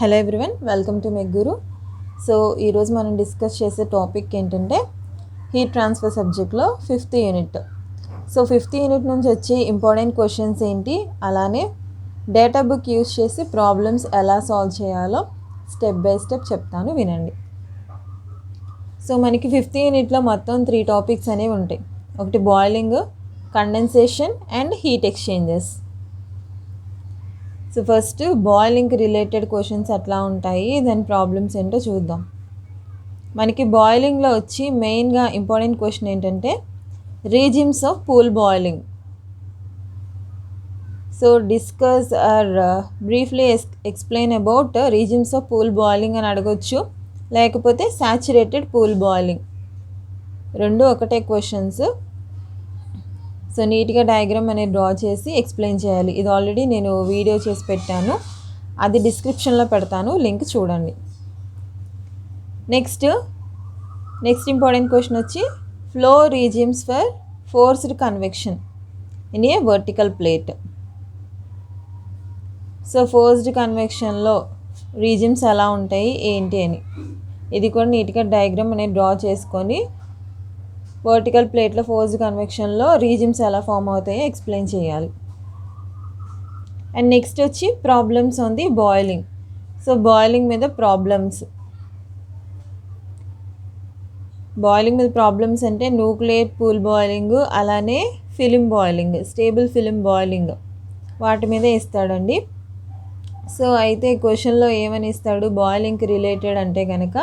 Hello everyone, welcome to mech Guru. So ఈరోజు మనం discuss చేసే టాపిక్ ఏంటంటే హీట్ ట్రాన్స్ఫర్ సబ్జెక్ట్లో 5th unit. So 5th unit నుంచి వచ్చే ఇంపార్టెంట్ క్వశ్చన్స్ ఏంటి, అలానే డేటా బుక్ యూజ్ చేసి ప్రాబ్లమ్స్ ఎలా సాల్వ్ చేయాలో స్టెప్ బై స్టెప్ చెప్తాను, వినండి. సో మనకి 5th యూనిట్లో మొత్తం 3 టాపిక్స్ అనేవి ఉంటాయి. ఒకటి boiling, condensation and heat exchanges. So first boiling related questions ఎట్లా ఉంటాయి, దాని ప్రాబ్లమ్స్ ఏంటో చూద్దాం. మనకి బాయిలింగ్లో వచ్చి మెయిన్గా ఇంపార్టెంట్ క్వశ్చన్ ఏంటంటే regimes of pool boiling. So discuss or briefly explain about regimes of pool boiling అని అడగొచ్చు, లేకపోతే సాచురేటెడ్ పూల్ బాయిలింగ్. రెండు ఒకటే క్వశ్చన్స్. సో నీట్గా డయాగ్రామ్ అనేది డ్రా చేసి ఎక్స్ప్లెయిన్ చేయాలి. ఇది ఆల్రెడీ నేను వీడియో చేసి పెట్టాను, అది డిస్క్రిప్షన్లో పెడతాను, లింక్ చూడండి. నెక్స్ట్ ఇంపార్టెంట్ క్వశ్చన్ వచ్చి flow regimes for forced convection in a vertical plate. So forced కన్వెక్షన్లో రీజిమ్స్ ఎలా ఉంటాయి ఏంటి అని, ఇది కూడా నీట్గా డయాగ్రామ్ అనేది డ్రా చేసుకొని వర్టికల్ ప్లేట్లో ఫోర్స్డ్ కన్వెక్షన్లో రీజిమ్స్ ఎలా ఫామ్ అవుతాయో ఎక్స్ప్లెయిన్ చేయాలి. అండ్ నెక్స్ట్ వచ్చి problems on the boiling. So boiling మీద ప్రాబ్లమ్స్ అంటే న్యూక్లియర్ పూల్ బాయిలింగ్, అలానే film boiling, stable film boiling, వాటి మీద ఇస్తాడండి. సో అయితే క్వశ్చన్లో ఏమని ఇస్తాడు, బాయిలింగ్కి రిలేటెడ్ అంటే కనుక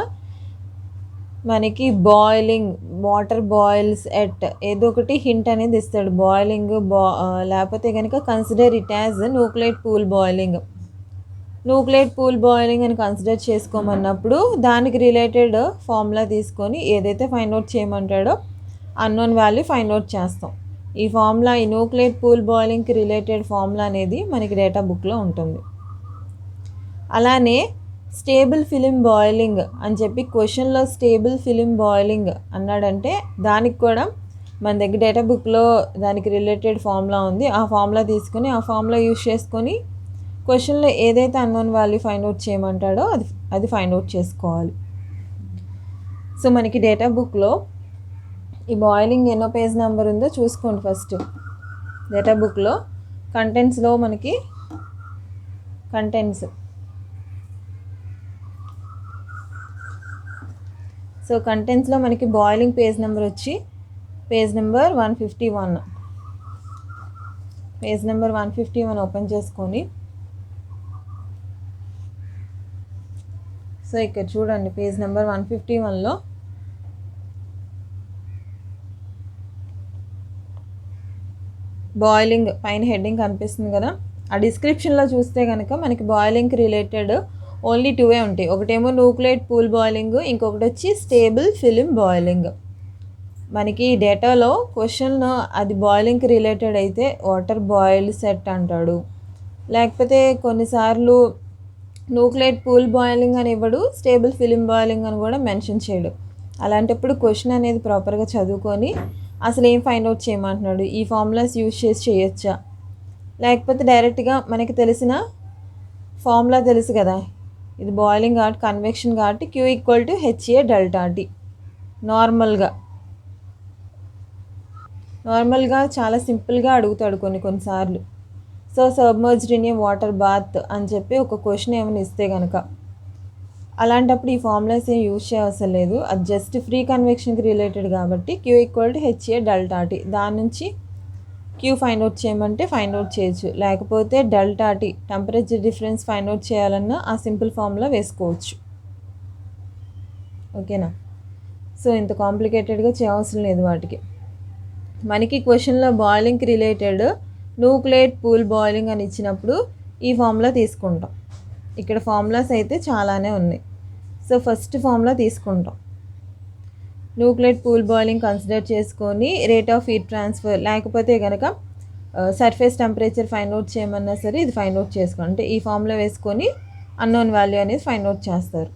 మనకి బాయిలింగ్, వాటర్ బాయిల్స్ ఎట్, ఏదో ఒకటి హింట్ అనేది ఇస్తాడు. బాయిలింగ్ లేకపోతే కనుక consider it as nuclear pool boiling. Nuclear pool boiling అని కన్సిడర్ చేసుకోమన్నప్పుడు దానికి రిలేటెడ్ ఫార్ములా తీసుకొని ఏదైతే ఫైండ్ అవుట్ చేయమంటాడో అన్నోన్ వాల్యూ ఫైండ్ అవుట్ చేస్తాం. ఈ ఫార్ములా, ఈ న్యూక్లియర్ పూల్ బాయిలింగ్కి రిలేటెడ్ ఫార్ములా అనేది మనకి డేటా బుక్లో ఉంటుంది. అలానే స్టేబుల్ ఫిలిం బాయిలింగ్ అని చెప్పి క్వశ్చన్లో స్టేబుల్ ఫిలిం బాయిలింగ్ అన్నాడంటే దానికి కూడా మన దగ్గర డేటా బుక్లో దానికి రిలేటెడ్ ఫార్ములా ఉంది. ఆ ఫార్ములా తీసుకొని ఆ ఫార్ములా యూజ్ చేసుకొని క్వశ్చన్లో ఏదైతే అన్నోన్ వాల్యూ ఫైండ్ అవుట్ చేయమంటాడో అది ఫైండ్ అవుట్ చేసుకోవాలి. సో మనకి డేటా బుక్లో ఈ బాయిలింగ్ ఎన్నో పేజ్ నెంబర్ ఉందో చూసుకోండి. ఫస్ట్ డేటా బుక్లో కంటెంట్స్లో మనకి సో కంటెంట్స్లో మనకి బాయిలింగ్ పేజ్ నెంబర్ వచ్చి page number 151. Page number 151 open చేసుకొని, సో ఇక్కడ చూడండి పేజ్ నెంబర్ 151లో బాయిలింగ్ పైన హెడ్డింగ్ కనిపిస్తుంది కదా, ఆ డిస్క్రిప్షన్లో చూస్తే కనుక మనకి బాయిలింగ్కి రిలేటెడ్ ఓన్లీ 2 ఉంటాయి. ఒకటేమో న్యూక్లియర్ పూల్ బాయిలింగ్, ఇంకొకటి వచ్చి స్టేబుల్ ఫిలిం బాయిలింగ్. మనకి డేటాలో క్వశ్చన్ అది బాయిలింగ్కి రిలేటెడ్ అయితే వాటర్ బాయిల్ సెట్ అంటాడు, లేకపోతే కొన్నిసార్లు న్యూక్లియర్ పూల్ బాయిలింగ్ అని ఇవ్వడు, స్టేబుల్ ఫిలిం బాయిలింగ్ అని కూడా మెన్షన్ చేయడు. అలాంటప్పుడు క్వశ్చన్ అనేది ప్రాపర్గా చదువుకొని అసలు ఏం ఫైండ్ అవుట్ చేయమంటున్నాడు, ఈ ఫార్ములాస్ యూజ్ చేసి చేయొచ్చా, లేకపోతే డైరెక్ట్గా మనకి తెలిసిన ఫార్ములా తెలుసు కదా, ఇది బాయిలింగ్ కాబట్టి కన్వెక్షన్ కాబట్టి Q = HA ΔT. నార్మల్గా చాలా సింపుల్గా అడుగుతాడు కొన్నిసార్లు. So submerged in a water bath అని చెప్పి ఒక క్వశ్చన్ ఏమైనా ఇస్తే కనుక అలాంటప్పుడు ఈ ఫార్ములాస్ ఏం యూజ్ చేయవసరం లేదు, అది జస్ట్ ఫ్రీ కన్వెక్షన్కి రిలేటెడ్ కాబట్టి Q = HA ΔT. దాని నుంచి Q ఫైండ్ అవుట్ చేయమంటే ఫైండ్ అవుట్ చేయొచ్చు, లేకపోతే ΔT temperature difference find out చేయాలన్నా ఆ సింపుల్ ఫార్ములా వేసుకోవచ్చు. ఓకేనా. సో ఇంత కాంప్లికేటెడ్గా చేయవసరం లేదు వాటికి. మనకి క్వశ్చన్లో బాయిలింగ్కి రిలేటెడ్ న్యూక్లియర్ పూల్ బాయిలింగ్ అని ఇచ్చినప్పుడు ఈ ఫార్ములా తీసుకుంటాం. ఇక్కడ ఫార్ములాస్ అయితే చాలానే ఉన్నాయి. సో ఫస్ట్ ఫార్ములా తీసుకుంటాం. న్యూక్లియర్ పూల్ బాయిలింగ్ కన్సిడర్ చేసుకొని రేట్ ఆఫ్ హీట్ ట్రాన్స్ఫర్, లేకపోతే కనుక సర్ఫేస్ టెంపరేచర్ ఫైండ్ అవుట్ చేయమన్నా సరే ఇది ఫైండ్ అవుట్ చేసుకోండి. అంటే ఈ ఫార్ములా వేసుకొని అన్నోన్ వాల్యూ అనేది ఫైండ్ అవుట్ చేస్తారు.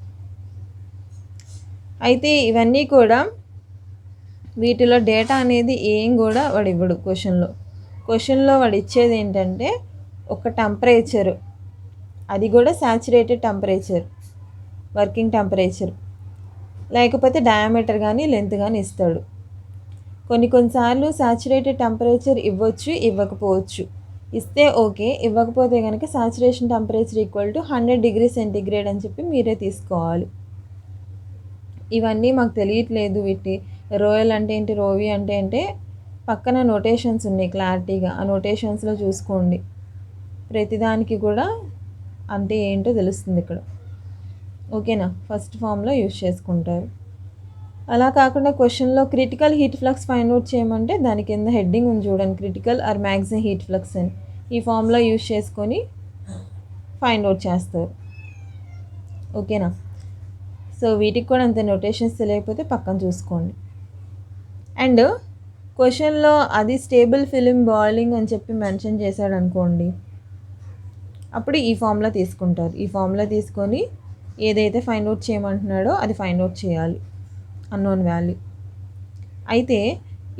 అయితే ఇవన్నీ కూడా వీటిలో డేటా అనేది ఏం కూడా వాడు ఇవ్వడు. క్వశ్చన్లో వాడు ఇచ్చేది ఏంటంటే ఒక టెంపరేచర్, అది కూడా సాచురేటెడ్ టెంపరేచర్, వర్కింగ్ టెంపరేచర్, లేకపోతే డయామీటర్ కానీ లెంత్ కానీ ఇస్తాడు. కొన్నిసార్లు సాచురేటెడ్ టెంపరేచర్ ఇవ్వచ్చు, ఇవ్వకపోవచ్చు. ఇస్తే ఓకే, ఇవ్వకపోతే కనుక saturation temperature equal to 100 degree centigrade అని చెప్పి మీరే తీసుకోవాలి. ఇవన్నీ మాకు తెలియట్లేదు. వీటి రోయల్ అంటే ఏంటి, రోవి అంటే పక్కన నోటేషన్స్ ఉన్నాయి క్లారిటీగా, ఆ నోటేషన్స్లో చూసుకోండి. ప్రతిదానికి కూడా అంటే ఏంటో తెలుస్తుంది ఇక్కడ. ఓకేనా, ఫస్ట్ ఫామ్లో యూజ్ చేసుకుంటారు. అలా కాకుండా క్వశ్చన్లో critical heat flux find out చేయమంటే దాని కింద హెడ్డింగ్ ఉంది చూడండి, critical or maximum heat flux అని. ఈ ఫామ్లో యూజ్ చేసుకొని ఫైండ్ అవుట్ చేస్తారు. ఓకేనా, సో వీటికి కూడా అంతే, నోటేషన్స్ తెలియకపోతే పక్కన చూసుకోండి. అండ్ క్వశ్చన్లో అది స్టేబుల్ ఫిలిం బాయిలింగ్ అని చెప్పి మెన్షన్ చేశాడు అనుకోండి, అప్పుడు ఈ ఫామ్లో తీసుకుంటారు. ఈ ఫామ్లో తీసుకొని ఏదైతే ఫైండ్ అవుట్ చేయమంటున్నాడో అది ఫైండ్ అవుట్ చేయాలి, అన్నోన్ వాల్యూ. అయితే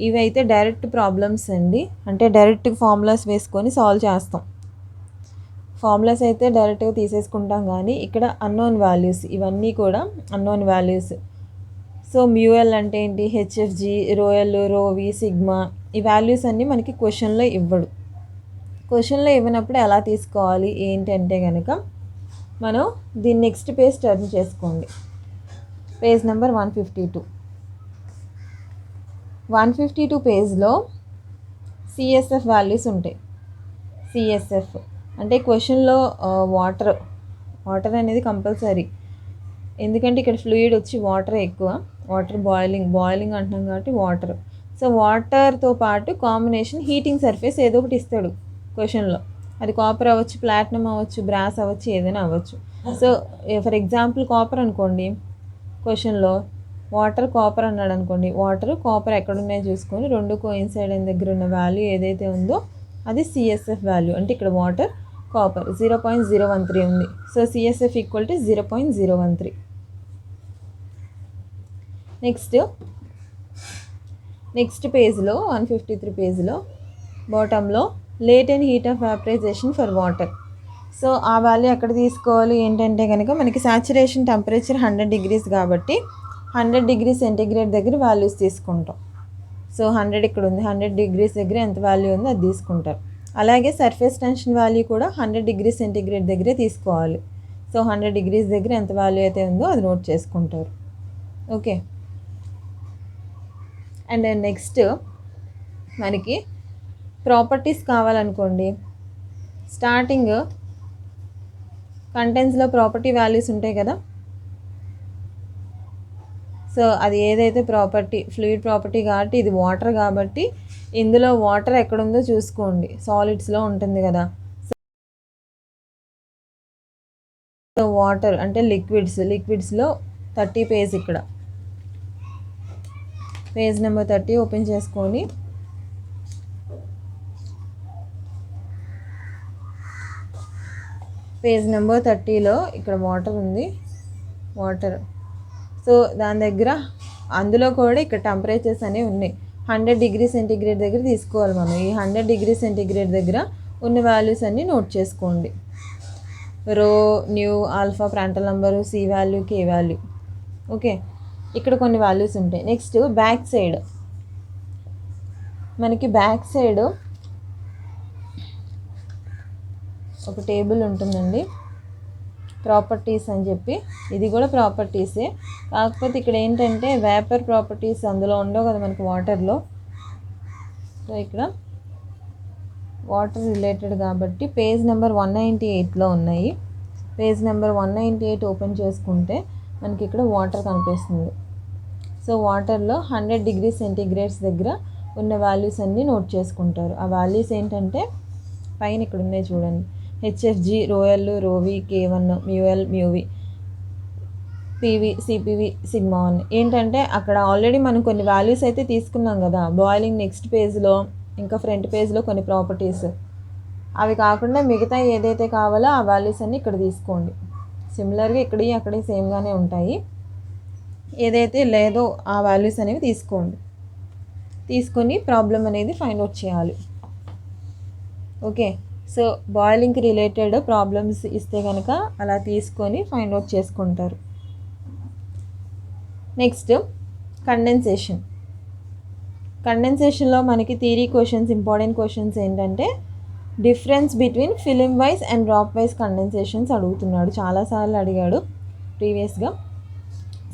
ఇవైతే డైరెక్ట్ ప్రాబ్లమ్స్ అండి, అంటే డైరెక్ట్ ఫార్ములాస్ వేసుకొని సాల్వ్ చేస్తాం. ఫార్ములాస్ అయితే డైరెక్ట్గా తీసేసుకుంటాం, కానీ ఇక్కడ అన్నోన్ వాల్యూస్, ఇవన్నీ కూడా అన్నోన్ వాల్యూస్. సో మ్యూఎల్ అంటే ఏంటి, హెచ్ఎఫ్జి, రోఎల్, రోవి, సిగ్మా, ఈ వాల్యూస్ అన్నీ మనకి క్వశ్చన్లో ఇవ్వడు. క్వశ్చన్లో ఇవ్వనప్పుడు ఎలా తీసుకోవాలి ఏంటి అంటే కనుక, మనం దీన్ని నెక్స్ట్ పేజ్ టర్న్ చేసుకోండి. పేజ్ నెంబర్ 152 పేజ్లో సిఎస్ఎఫ్ వాల్యూస్ ఉంటాయి. సిఎస్ఎఫ్ అంటే క్వశ్చన్లో వాటర్ అనేది కంపల్సరీ, ఎందుకంటే ఇక్కడ ఫ్లూయిడ్ వచ్చి వాటర్ ఎక్కువ, వాటర్ బాయిలింగ్ అంటున్నాం కాబట్టి వాటర్. సో వాటర్తో పాటు కాంబినేషన్ హీటింగ్ సర్ఫేస్ ఏదో ఒకటి ఇస్తాడు క్వశ్చన్లో. అది కాపర్ అవ్వచ్చు, ప్లాటినం అవ్వచ్చు, బ్రాస్ అవ్వచ్చు, ఏదైనా అవ్వచ్చు. సో ఫర్ ఎగ్జాంపుల్ కాపర్ అనుకోండి, క్వశ్చన్లో వాటర్ కాపర్ అన్నాడు అనుకోండి, వాటర్ కాపర్ ఎక్కడున్నాయో చూసుకొని రెండు కోయిన్సైడ్ అయిన దగ్గర ఉన్న వాల్యూ ఏదైతే ఉందో అది సిఎస్ఎఫ్ వాల్యూ. అంటే ఇక్కడ వాటర్ కాపర్ 0.013 ఉంది. So CSF equal to 0.013. Next పేజ్లో 153 పేజ్లో బాటంలో latent heat of vaporisation for water. So ఆ వాల్యూ ఎక్కడ తీసుకోవాలి ఏంటంటే కనుక, మనకి సాచురేషన్ టెంపరేచర్ 100 డిగ్రీస్ కాబట్టి 100 డిగ్రీ సెంటిగ్రేడ్ దగ్గర వాల్యూస్ తీసుకుంటాం. సో 100 ఇక్కడ ఉంది, 100 డిగ్రీస్ దగ్గర ఎంత వాల్యూ ఉందో అది తీసుకుంటారు. అలాగే సర్ఫేస్ టెన్షన్ వాల్యూ కూడా 100 డిగ్రీ సెంటిగ్రేడ్ దగ్గరే తీసుకోవాలి. సో 100 డిగ్రీస్ దగ్గర ఎంత వాల్యూ అయితే ఉందో అది నోట్ చేసుకుంటారు. ఓకే, అండ్ నెక్స్ట్ మనకి ప్రాపర్టీస్ కావాలనుకోండి, స్టార్టింగ్ కంటెంట్స్లో ప్రాపర్టీ వాల్యూస్ ఉంటాయి కదా. సో అది ఏదైతే ప్రాపర్టీ, ఫ్లూయిడ్ ప్రాపర్టీ కాబట్టి ఇది వాటర్ కాబట్టి ఇందులో వాటర్ ఎక్కడుందో చూసుకోండి, సాలిడ్స్లో ఉంటుంది కదా. సో వాటర్ అంటే లిక్విడ్స్లో 30 పేజ్, ఇక్కడ పేజ్ నెంబర్ 30 ఓపెన్ చేసుకొని పేజ్ నెంబర్ 30లో ఇక్కడ వాటర్ ఉంది, వాటర్. సో దాని దగ్గర అందులో కూడా ఇక్కడ టెంపరేచర్స్ అనేవి ఉన్నాయి. 100 డిగ్రీ సెంటిగ్రేడ్ దగ్గర తీసుకోవాలి మనం. ఈ 100 డిగ్రీ సెంటిగ్రేడ్ దగ్గర ఉన్న వాల్యూస్ అన్నీ నోట్ చేసుకోండి. Rho, nu, alpha, Prandtl number, C value, K value. Okay, ఇక్కడ కొన్ని వాల్యూస్ ఉంటాయి. నెక్స్ట్ బ్యాక్ సైడ్, మనకి బ్యాక్ సైడ్ ఒక టేబుల్ ఉంటుందండి, ప్రాపర్టీస్ అని చెప్పి. ఇది కూడా ప్రాపర్టీసే, కాకపోతే ఇక్కడ ఏంటంటే వేపర్ ప్రాపర్టీస్ అందులో ఉండవు కదా మనకి వాటర్లో. సో ఇక్కడ వాటర్ రిలేటెడ్ కాబట్టి పేజ్ నెంబర్ 198లో ఉన్నాయి. పేజ్ నెంబర్ 198 ఓపెన్ చేసుకుంటే మనకి ఇక్కడ వాటర్ కనిపిస్తుంది. సో వాటర్లో 100 డిగ్రీ సెంటిగ్రేడ్స్ దగ్గర ఉన్న వాల్యూస్ అన్నీ నోట్ చేసుకుంటారు. ఆ వాల్యూస్ ఏంటంటే పైన ఇక్కడ ఉన్నాయి చూడండి, HFG, rho L, rho V, K1, mu L, mu V, PV, CPV, sigma 1. ఏంటంటే అక్కడ ఆల్రెడీ మనం కొన్ని వాల్యూస్ అయితే తీసుకున్నాం కదా బాయిలింగ్ నెక్స్ట్ పేజ్లో, ఇంకా ఫ్రంట్ పేజ్లో కొన్ని ప్రాపర్టీస్. అవి కాకుండా మిగతా ఏదైతే కావాలో ఆ వాల్యూస్ అన్నీ ఇక్కడ తీసుకోండి. సిమిలర్గా ఇక్కడి అక్కడి సేమ్గానే ఉంటాయి. ఏదైతే లేదో ఆ వాల్యూస్ అనేవి తీసుకోండి. తీసుకొని ప్రాబ్లం అనేది ఫైండ్ అవుట్ చేయాలి. ఓకే, సో బాయిలింగ్కి రిలేటెడ్ ప్రాబ్లమ్స్ ఇస్తే కనుక అలా తీసుకొని ఫైండ్ అవుట్ చేసుకుంటారు. Next condensation. కండెన్సేషన్లో మనకి థియరీ క్వశ్చన్స్, ఇంపార్టెంట్ క్వశ్చన్స్ ఏంటంటే difference between film wise and drop wise condensations అడుగుతున్నాడు, చాలాసార్లు అడిగాడు ప్రీవియస్గా.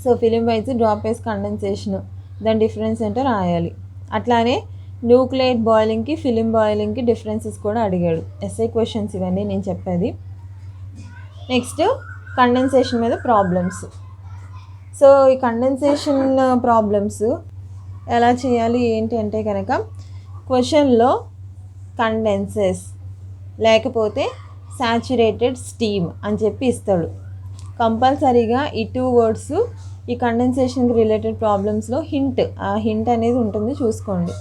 So film wise, drop wise condensation, దాని డిఫరెన్స్ ఏంటో రాయాలి. అట్లానే న్యూక్లియేట్ బాయిలింగ్కి ఫిలిం బాయిలింగ్కి డిఫరెన్సెస్ కూడా అడిగాడు. ఎస్ఐ క్వశ్చన్స్ ఇవన్నీ నేను చెప్పేది. నెక్స్ట్ కండెన్సేషన్ మీద ప్రాబ్లమ్స్. సో ఈ కండెన్సేషన్ ప్రాబ్లమ్స్ ఎలా చేయాలి ఏంటి అంటే కనుక క్వశ్చన్లో కండెన్సెస్ లేకపోతే సాచురేటెడ్ స్టీమ్ అని చెప్పి ఇస్తాడు. కంపల్సరీగా ఈ 2 వర్డ్స్ ఈ కండెన్సేషన్కి రిలేటెడ్ ప్రాబ్లమ్స్లో ఆ హింట్ అనేది ఉంటుంది, చూసుకోండి.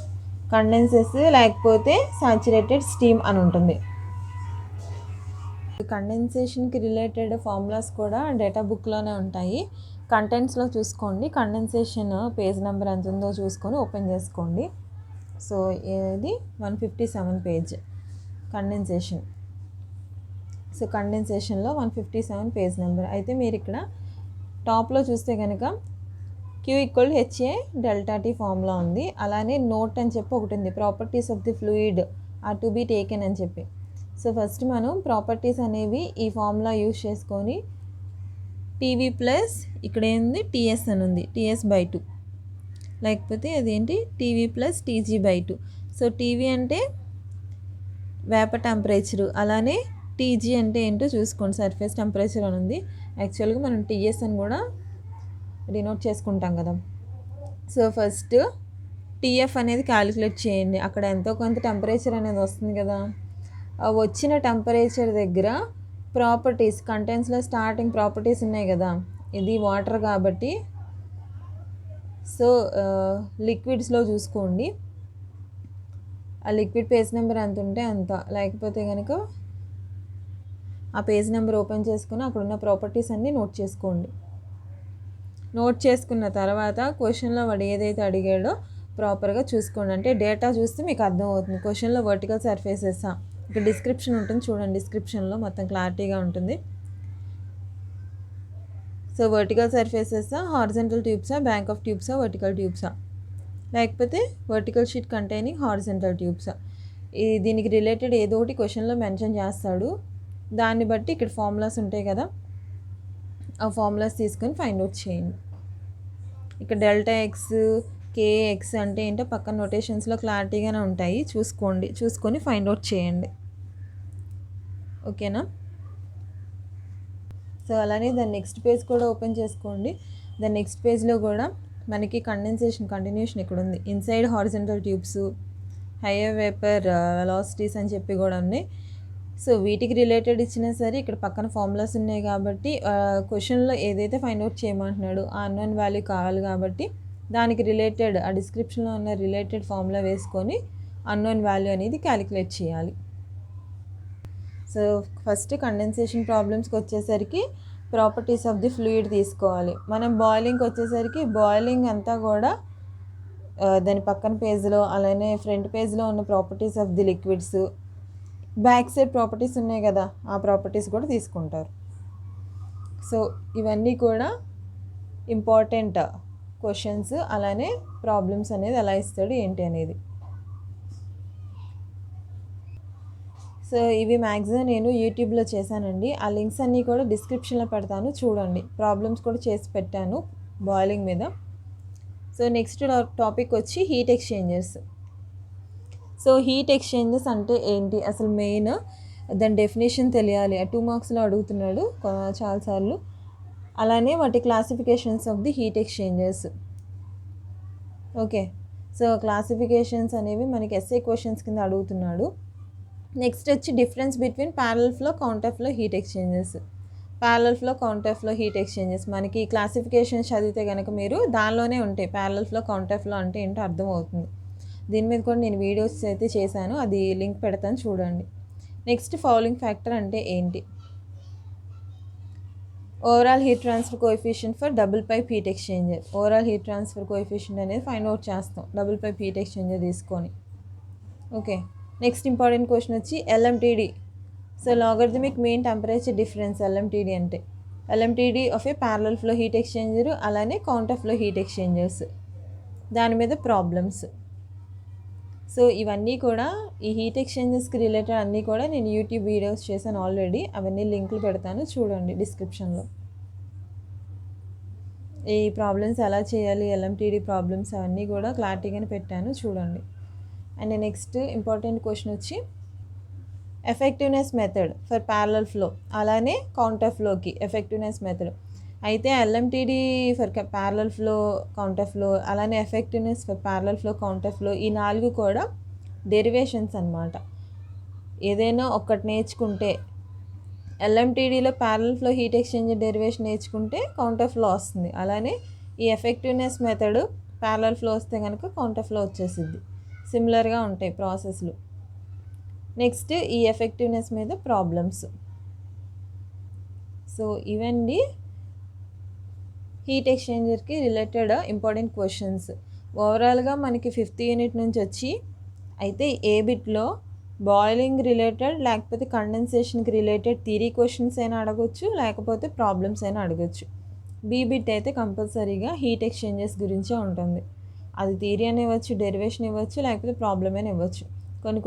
కండెన్సెస్ లేకపోతే సాచురేటెడ్ స్టీమ్ అని ఉంటుంది. కండెన్సేషన్కి రిలేటెడ్ ఫార్ములాస్ కూడా డేటా బుక్లోనే ఉంటాయి. కంటెంట్స్లో చూసుకోండి. కండెన్సేషన్ పేజ్ నెంబర్ ఎంత ఉందో చూసుకొని ఓపెన్ చేసుకోండి. సో ఇది 157 పేజ్ కండెన్సేషన్. సో కండెన్సేషన్లో 157 పేజ్ నెంబర్. అయితే మీరు ఇక్కడ టాప్లో చూస్తే కనుక Q = HA ∆T ఫార్ములా ఉంది. అలానే నోట్ అని చెప్పి ఒకటి ఉంది, properties of the fluid are to be taken అని చెప్పి. సో ఫస్ట్ మనం ప్రాపర్టీస్ అనేవి ఈ ఫార్ములా యూజ్ చేసుకొని TV ప్లస్ ఇక్కడ ఏంది TS అని ఉంది, TS/2, లేకపోతే అదేంటి TV plus TG/2. So TV అంటే వేపర్ టెంపరేచరు, అలానే TG అంటే ఏంటో చూసుకోండి, సర్ఫేస్ టెంపరేచర్ అని ఉంది. యాక్చువల్గా మనం TS అని కూడా డినోట్ చేసుకుంటాం కదా. సో ఫస్ట్ TF అనేది క్యాలిక్యులేట్ చేయండి. అక్కడ ఎంతో కొంత టెంపరేచర్ అనేది వస్తుంది కదా. వచ్చిన టెంపరేచర్ దగ్గర ప్రాపర్టీస్, కంటెంట్స్లో స్టార్టింగ్ ప్రాపర్టీస్ ఉన్నాయి కదా. ఇది వాటర్ కాబట్టి సో లిక్విడ్స్లో చూసుకోండి. ఆ లిక్విడ్ పేజ్ నెంబర్ ఎంత ఉంటే అంత, లేకపోతే కనుక ఆ పేజ్ నెంబర్ ఓపెన్ చేసుకుని అక్కడున్న ప్రాపర్టీస్ అన్నీ నోట్ చేసుకోండి. నోట్ చేసుకున్న తర్వాత క్వశ్చన్లో వాడు ఏదైతే అడిగాడో ప్రాపర్గా చూసుకోండి. అంటే డేటా చూస్తే మీకు అర్థమవుతుంది. క్వశ్చన్లో వర్టికల్ సర్ఫేసెస్ ఇక్కడ డిస్క్రిప్షన్ ఉంటుంది చూడండి, డిస్క్రిప్షన్లో మొత్తం క్లారిటీగా ఉంటుంది. సో వర్టికల్ సర్ఫేసెస్, హారిజంటల్ ట్యూబ్సా, బ్యాంక్ ఆఫ్ ట్యూబ్సా, వర్టికల్ ట్యూబ్సా, లేకపోతే వర్టికల్ షీట్ కంటైనింగ్ హారిజంటల్ ట్యూబ్సా. దీనికి రిలేటెడ్ ఏదో ఒకటి క్వశ్చన్లో మెన్షన్ చేస్తాడు. దాన్ని బట్టి ఇక్కడ ఫార్ములాస్ ఉంటాయి కదా, ఆ ఫార్ములాస్ తీసుకొని ఫైండ్ అవుట్ చేయండి. ఇక్కడ ∆x, kx అంటే ఏంటో పక్కన నోటేషన్స్లో క్లారిటీగానే ఉంటాయి, చూసుకొని ఫైండ్ అవుట్ చేయండి. ఓకేనా. సో అలానే దాని నెక్స్ట్ పేజ్ కూడా ఓపెన్ చేసుకోండి. దాని నెక్స్ట్ పేజ్లో కూడా మనకి కండెన్సేషన్ కంటిన్యూషన్ ఇక్కడ ఉంది. Inside horizontal tubes, hire vapour velocities అని చెప్పి కూడా ఉన్నాయి. సో వీటికి రిలేటెడ్ ఇచ్చినా సరే ఇక్కడ పక్కన ఫార్ములాస్ ఉన్నాయి కాబట్టి క్వశ్చన్లో ఏదైతే ఫైండ్ అవుట్ చేయమంటున్నాడు ఆ అన్నోన్ వాల్యూ కావాలి కాబట్టి దానికి రిలేటెడ్ ఆ డిస్క్రిప్షన్లో ఉన్న రిలేటెడ్ ఫార్ములా వేసుకొని అన్నోన్ వాల్యూ అనేది క్యాలిక్యులేట్ చేయాలి. సో ఫస్ట్ కండెన్సేషన్ ప్రాబ్లమ్స్కి వచ్చేసరికి ప్రాపర్టీస్ ఆఫ్ ది ఫ్లూయిడ్ తీసుకోవాలి. మనం బాయిలింగ్కి వచ్చేసరికి బాయిలింగ్ అంతా కూడా దాని పక్కన పేజ్లో, అలానే ఫ్రంట్ పేజ్లో ఉన్న properties of the liquids, back side properties ఉన్నాయి కదా, ఆ ప్రాపర్టీస్ కూడా తీసుకుంటారు. సో ఇవన్నీ కూడా ఇంపార్టెంట్ క్వశ్చన్స్. అలానే ప్రాబ్లమ్స్ అనేది ఎలా ఇస్తాడు ఏంటి అనేది. సో ఇవి మ్యాక్సిమం నేను యూట్యూబ్లో చేశానండి. ఆ లింక్స్ అన్నీ కూడా డిస్క్రిప్షన్లో పెడతాను, చూడండి. ప్రాబ్లమ్స్ కూడా చేసి పెట్టాను బాయిలింగ్ మీద. సో నెక్స్ట్ టాపిక్ వచ్చి heat exchangers. So heat exchanges అంటే ఏంటి అసలు, మెయిన్ దాని డెఫినేషన్ తెలియాలి. 2 మార్క్స్లో అడుగుతున్నాడు చాలాసార్లు. అలానే వాటి classifications of the heat exchangers. Okay. So classifications అనేవి మనకి ఎస్ఏ క్వశ్చన్స్ కింద అడుగుతున్నాడు. నెక్స్ట్ వచ్చి difference between parallel flow, counter flow heat exchanges. Parallel flow, counter flow heat exchanges మనకి క్లాసిఫికేషన్ చదివితే కనుక మీరు దానిలోనే ఉంటాయి. ప్యారలల్ ఫ్లో, కౌంటర్ ఫ్లో అంటే ఏంటో అర్థమవుతుంది. దీని మీద కూడా నేను వీడియోస్ అయితే చేశాను, అది లింక్ పెడతాను చూడండి. నెక్స్ట్ ఫౌలింగ్ ఫ్యాక్టర్ అంటే ఏంటి, overall heat transfer coefficient for double pipe heat exchanger. Overall heat transfer coefficient అనేది ఫైండ్ అవుట్ చేస్తాం డబుల్ పైప్ హీట్ ఎక్స్చేంజర్ తీసుకొని. ఓకే. నెక్స్ట్ ఇంపార్టెంట్ క్వశ్చన్ వచ్చి LMTD. So logarithmic mean temperature difference LMTD అంటే. LMTD of a parallel flow heat exchanger, అలానే counter flow heat exchangers, దాని మీద problems. So ఇవన్నీ కూడా ఈ హీట్ ఎక్స్చేంజర్స్కి రిలేటెడ్ అన్నీ కూడా నేను యూట్యూబ్ వీడియోస్ చేశాను ఆల్రెడీ, అవన్నీ లింకులు పెడతాను చూడండి డిస్క్రిప్షన్లో. ఈ ప్రాబ్లమ్స్ ఎలా చేయాలి, ఎల్ఎంటీడీ ప్రాబ్లమ్స్ అవన్నీ కూడా క్లారిటీగానే పెట్టాను చూడండి. అండ్ నెక్స్ట్ ఇంపార్టెంట్ క్వశ్చన్ వచ్చి effectiveness method for parallel flow, అలానే కౌంటర్ ఫ్లోకి ఎఫెక్టివ్నెస్ మెథడ్. అయితే LMTD for parallel flow, counter flow, అలానే effectiveness for parallel flow, counter flow, ఈ 4 కూడా డెరివేషన్స్ అన్నమాట. ఏదైనా ఒక్కటి నేర్చుకుంటే, ఎల్ఎంటీడీలో parallel flow heat exchanger derivation నేర్చుకుంటే కౌంటర్ ఫ్లో వస్తుంది. అలానే ఈ ఎఫెక్టివ్నెస్ మెథడ్ ప్యారలల్ ఫ్లో వస్తే కనుక కౌంటర్ ఫ్లో వచ్చేసిద్ది. సిమిలర్గా ఉంటాయి ప్రాసెస్లు. నెక్స్ట్ ఈ ఎఫెక్టివ్నెస్ మీద ప్రాబ్లమ్స్. సో ఇవండి హీట్ ఎక్స్చేంజర్కి రిలేటెడ్ ఇంపార్టెంట్ క్వశ్చన్స్. ఓవరాల్గా మనకి 5th యూనిట్ నుంచి వచ్చి అయితే ఏ బిట్లో బాయిలింగ్ రిలేటెడ్ లేకపోతే కండెన్సేషన్కి రిలేటెడ్ థియరీ క్వశ్చన్స్ అయినా అడగొచ్చు, లేకపోతే ప్రాబ్లమ్స్ అయినా అడగొచ్చు. బీ బిట్ అయితే కంపల్సరీగా హీట్ ఎక్స్చేంజర్స్ గురించే ఉంటుంది. అది థియరీ అని ఇవ్వచ్చు, డెరివేషన్ ఇవ్వచ్చు, లేకపోతే ప్రాబ్లమ్ అని ఇవ్వచ్చు.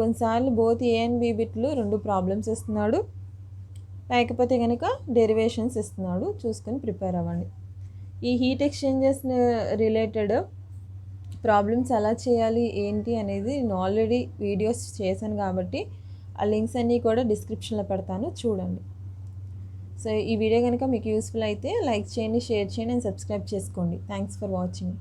కొన్నిసార్లు బోత్ ఏ అండ్ బీ బిట్లు 2 ప్రాబ్లమ్స్ ఇస్తున్నాడు, లేకపోతే కనుక డెరివేషన్స్ ఇస్తున్నాడు. చూసుకొని ప్రిపేర్ అవ్వండి. ఈ హీట్ ఎక్స్చేంజర్స్ రిలేటెడ్ ప్రాబ్లమ్స్ ఎలా చేయాలి ఏంటి అనేది నేను ఆల్రెడీ వీడియోస్ చేశాను కాబట్టి ఆ లింక్స్ అన్నీ కూడా డిస్క్రిప్షన్లో పెడతాను చూడండి. సో ఈ వీడియో కనుక మీకు యూస్ఫుల్ అయితే లైక్ చేయండి, షేర్ చేయండి అండ్ సబ్స్క్రైబ్ చేసుకోండి. Thanks for watching.